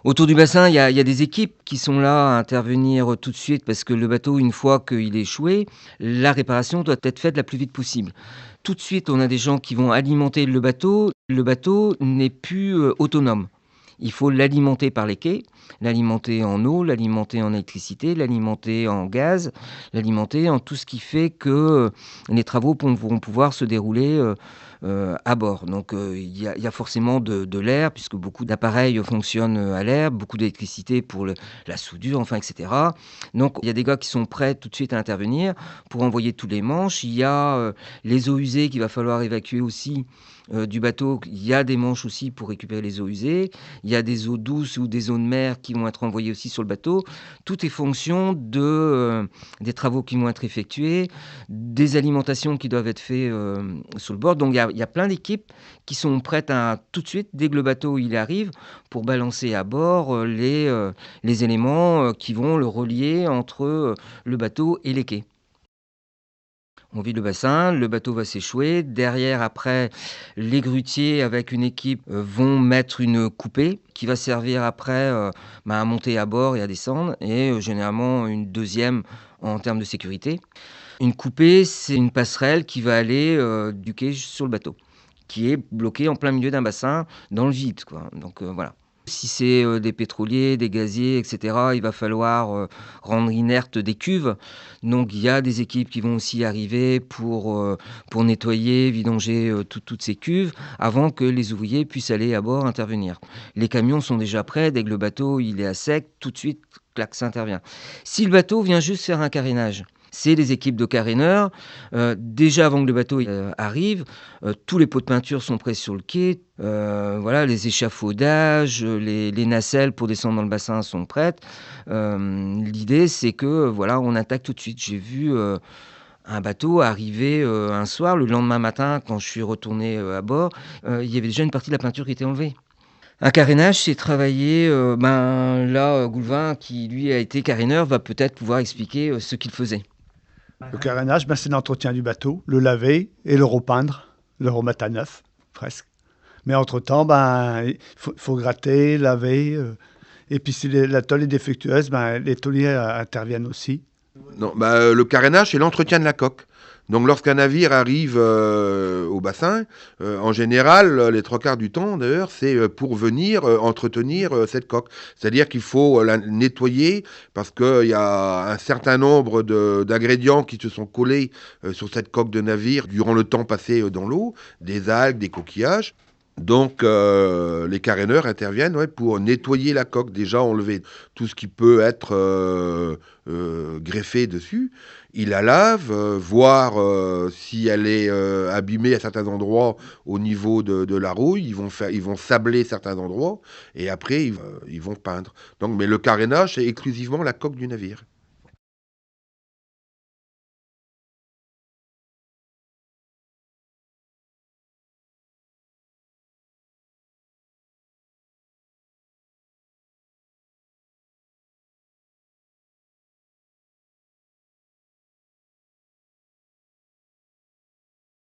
Autour du bassin, il y a des équipes qui sont là à intervenir tout de suite parce que le bateau, une fois qu'il est échoué, la réparation doit être faite la plus vite possible. Tout de suite, on a des gens qui vont alimenter le bateau. Le bateau n'est plus, autonome. Il faut l'alimenter par les quais, l'alimenter en eau, l'alimenter en électricité, l'alimenter en gaz, l'alimenter en tout ce qui fait que, les travaux vont pouvoir se dérouler, à bord. Donc, il y a forcément de l'air puisque beaucoup d'appareils fonctionnent, à l'air, beaucoup d'électricité pour la soudure, enfin et cetera. Donc il y a des gars qui sont prêts tout de suite à intervenir pour envoyer tous les manches. Il y a, les eaux usées qu'il va falloir évacuer aussi, du bateau. Il y a des manches aussi pour récupérer les eaux usées. Il y a des eaux douces ou des eaux de mer qui vont être envoyées aussi sur le bateau. Tout est fonction des travaux qui vont être effectués, des alimentations qui doivent être faites, sur le bord. Donc il y a plein d'équipes qui sont prêtes à tout de suite, dès que le bateau il arrive, pour balancer à bord, les éléments, qui vont le relier entre, le bateau et les quais. On vide le bassin, le bateau va s'échouer. Derrière, après, les grutiers avec une équipe, vont mettre une coupée qui va servir après, à monter à bord et à descendre et généralement une deuxième en termes de sécurité. Une coupée, c'est une passerelle qui va aller, du quai sur le bateau, qui est bloquée en plein milieu d'un bassin dans le vide, quoi. Donc, voilà. Si c'est, des pétroliers, des gaziers et cetera, il va falloir, rendre inertes des cuves. Donc il y a des équipes qui vont aussi arriver pour nettoyer, vidanger, toutes ces cuves avant que les ouvriers puissent aller à bord intervenir. Les camions sont déjà prêts, dès que le bateau il est à sec, tout de suite, clac, ça intervient. Si le bateau vient juste faire un carénage, c'est les équipes de caréneurs. Déjà avant que le bateau, arrive, tous les pots de peinture sont prêts sur le quai. Voilà, les échafaudages, les nacelles pour descendre dans le bassin sont prêtes. L'idée, c'est que, voilà, on attaque tout de suite. J'ai vu, un bateau arriver, un soir, le lendemain matin, quand je suis retourné, à bord, il y avait déjà une partie de la peinture qui était enlevée. Un carénage, c'est travailler, là, Goulvin, qui lui a été caréneur, va peut-être pouvoir expliquer, ce qu'il faisait. Le carénage, c'est l'entretien du bateau, le laver et le repeindre, le remettre à neuf, presque. Mais entre-temps, il faut gratter, laver. Et puis si la tôle est défectueuse, les tôliers interviennent aussi. Non, le carénage, c'est l'entretien de la coque. Donc lorsqu'un navire arrive au bassin, en général, les trois quarts du temps d'ailleurs, c'est pour venir entretenir cette coque. C'est-à-dire qu'il faut la nettoyer parce qu'il y a un certain nombre d'ingrédients qui se sont collés sur cette coque de navire durant le temps passé dans l'eau, des algues, des coquillages. Donc, les caréneurs interviennent pour nettoyer la coque, déjà enlever tout ce qui peut être greffé dessus. Ils la lavent, voir si elle est abîmée à certains endroits au niveau de la rouille. Ils vont sabler certains endroits et après ils vont peindre. Donc, mais le carénage, c'est exclusivement la coque du navire.